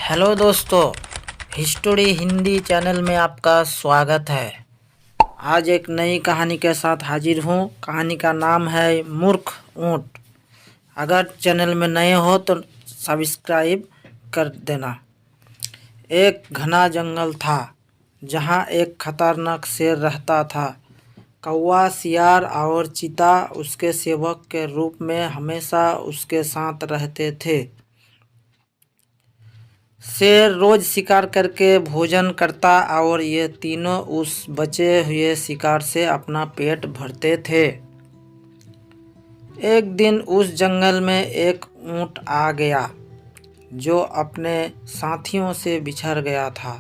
Hello दोस्तों, history Hindi channel में आपका स्वागत है। आज एक नई कहानी के साथ हाजिर हूँ। कहानी का नाम है मूर्ख ऊँट। अगर चैनल में नए हो तो सब्सक्राइब कर देना। एक घना जंगल था जहाँ एक खतरनाक शेर रहता था। कौवा, सियार और चीता उसके सेवक के रूप में हमेशा उसके साथ रहते थे। शेर रोज शिकार करके भोजन करता और ये तीनों उस बचे हुए शिकार से अपना पेट भरते थे। एक दिन उस जंगल में एक ऊंट आ गया जो अपने साथियों से बिछड़ गया था।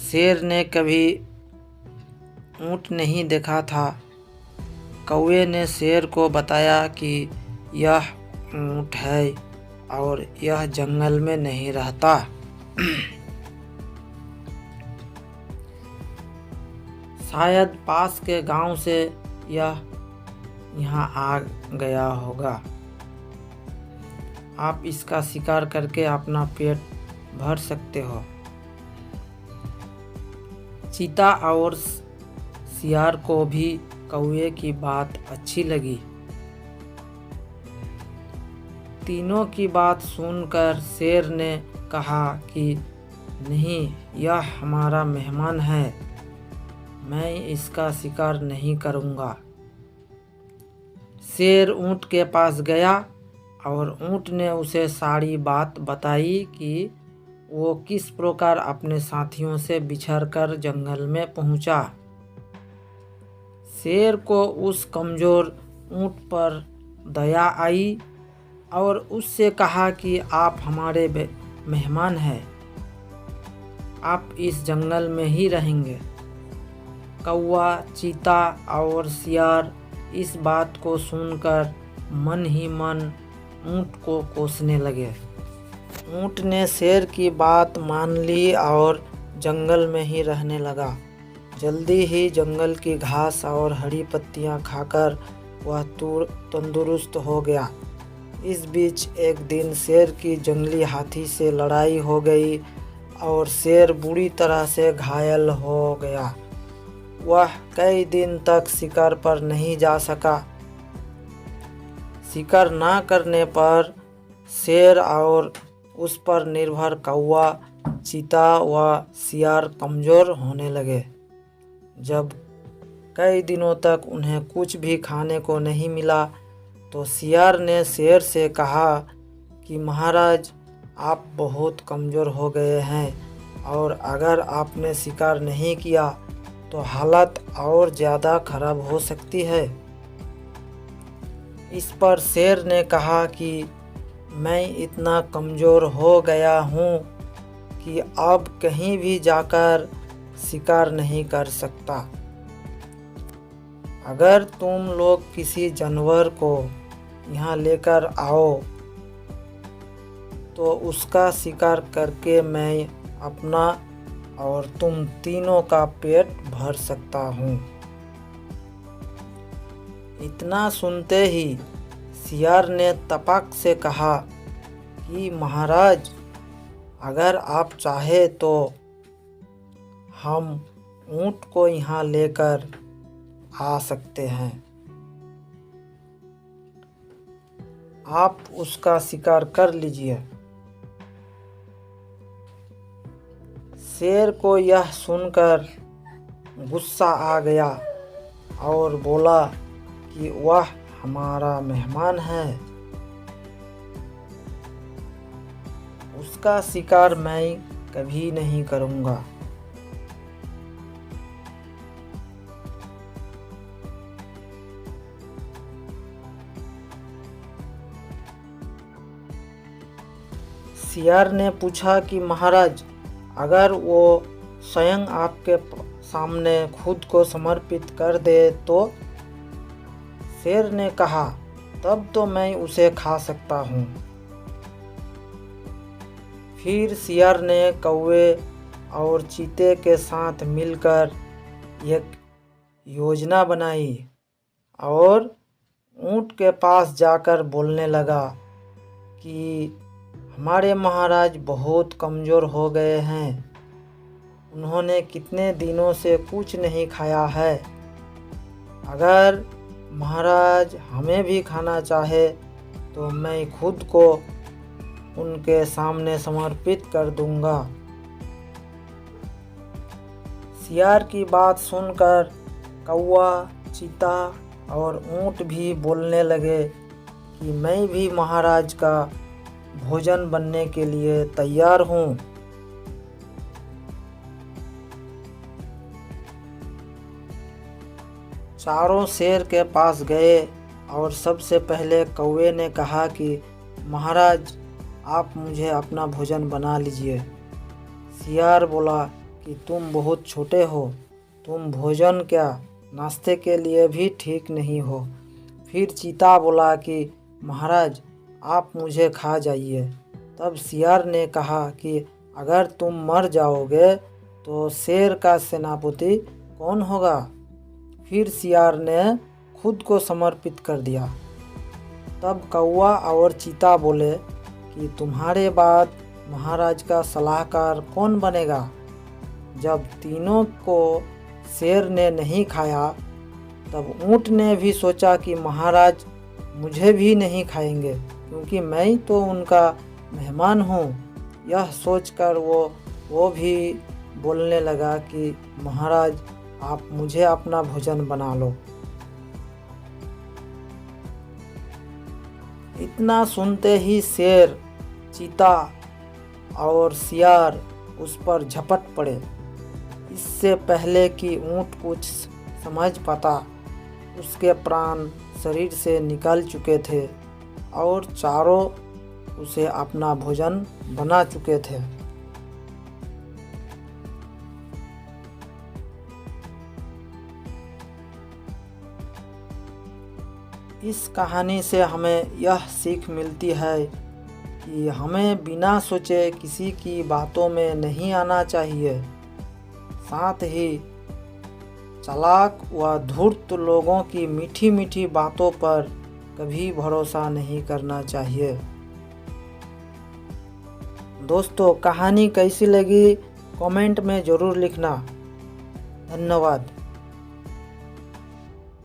शेर ने कभी ऊंट नहीं देखा था। कौवे ने शेर को बताया कि यह ऊंट है और यह जंगल में नहीं रहता। शायद पास के गांव से यह यहाँ आ गया होगा। आप इसका शिकार करके अपना पेट भर सकते हो। चीता और सियार को भी कौवे की बात अच्छी लगी। तीनों की बात सुनकर शेर ने कहा कि नहीं, यह हमारा मेहमान है, मैं इसका शिकार नहीं करूँगा। शेर ऊँट के पास गया और ऊँट ने उसे सारी बात बताई कि वो किस प्रकार अपने साथियों से बिछड़कर जंगल में पहुँचा। शेर को उस कमज़ोर ऊँट पर दया आई और उससे कहा कि आप हमारे मेहमान हैं, आप इस जंगल में ही रहेंगे। कौवा, चीता और सियार इस बात को सुनकर मन ही मन ऊँट को कोसने लगे। ऊँट ने शेर की बात मान ली और जंगल में ही रहने लगा। जल्दी ही जंगल की घास और हरी पत्तियां खाकर वह तंदुरुस्त हो गया। इस बीच एक दिन शेर की जंगली हाथी से लड़ाई हो गई और शेर बुरी तरह से घायल हो गया। वह कई दिन तक शिकार पर नहीं जा सका। शिकार ना करने पर शेर और उस पर निर्भर कौवा, चीता व सियार कमज़ोर होने लगे। जब कई दिनों तक उन्हें कुछ भी खाने को नहीं मिला तो सियार ने शेर से कहा कि महाराज, आप बहुत कमज़ोर हो गए हैं और अगर आपने शिकार नहीं किया तो हालत और ज़्यादा खराब हो सकती है। इस पर शेर ने कहा कि मैं इतना कमज़ोर हो गया हूँ कि अब कहीं भी जाकर शिकार नहीं कर सकता। अगर तुम लोग किसी जानवर को यहाँ लेकर आओ तो उसका शिकार करके मैं अपना और तुम तीनों का पेट भर सकता हूँ। इतना सुनते ही सियार ने तपक से कहा कि महाराज, अगर आप चाहे तो हम ऊँट को यहाँ लेकर आ सकते हैं। आप उसका शिकार कर लीजिए। शेर को यह सुनकर गुस्सा आ गया और बोला कि वह हमारा मेहमान है, उसका शिकार मैं कभी नहीं करूँगा। सियार ने पूछा कि महाराज, अगर वो स्वयं आपके सामने खुद को समर्पित कर दे तो? शेर ने कहा, तब तो मैं उसे खा सकता हूँ। फिर सियार ने कौवे और चीते के साथ मिलकर एक योजना बनाई और ऊँट के पास जाकर बोलने लगा कि हमारे महाराज बहुत कमज़ोर हो गए हैं। उन्होंने कितने दिनों से कुछ नहीं खाया है। अगर महाराज हमें भी खाना चाहे तो मैं खुद को उनके सामने समर्पित कर दूंगा। सियार की बात सुनकर कौवा, चीता और ऊंट भी बोलने लगे कि मैं भी महाराज का भोजन बनने के लिए तैयार हूँ। चारों शेर के पास गए और सबसे पहले कौवे ने कहा कि महाराज आप मुझे अपना भोजन बना लीजिए। सियार बोला कि तुम बहुत छोटे हो, तुम भोजन क्या नाश्ते के लिए भी ठीक नहीं हो। फिर चीता बोला कि महाराज आप मुझे खा जाइए। तब सियार ने कहा कि अगर तुम मर जाओगे तो शेर का सेनापति कौन होगा। फिर सियार ने खुद को समर्पित कर दिया। तब कौवा और चीता बोले कि तुम्हारे बाद महाराज का सलाहकार कौन बनेगा। जब तीनों को शेर ने नहीं खाया तब ऊँट ने भी सोचा कि महाराज मुझे भी नहीं खाएंगे क्योंकि मैं तो उनका मेहमान हूँ। यह सोचकर वो भी बोलने लगा कि महाराज आप मुझे अपना भोजन बना लो। इतना सुनते ही शेर, चीता और सियार उस पर झपट पड़े। इससे पहले कि ऊँट कुछ समझ पाता उसके प्राण शरीर से निकल चुके थे और चारों उसे अपना भोजन बना चुके थे। इस कहानी से हमें यह सीख मिलती है कि हमें बिना सोचे किसी की बातों में नहीं आना चाहिए। साथ ही चालाक व धूर्त लोगों की मीठी मीठी बातों पर कभी भरोसा नहीं करना चाहिए। दोस्तों, कहानी कैसी लगी कमेंट में ज़रूर लिखना। धन्यवाद।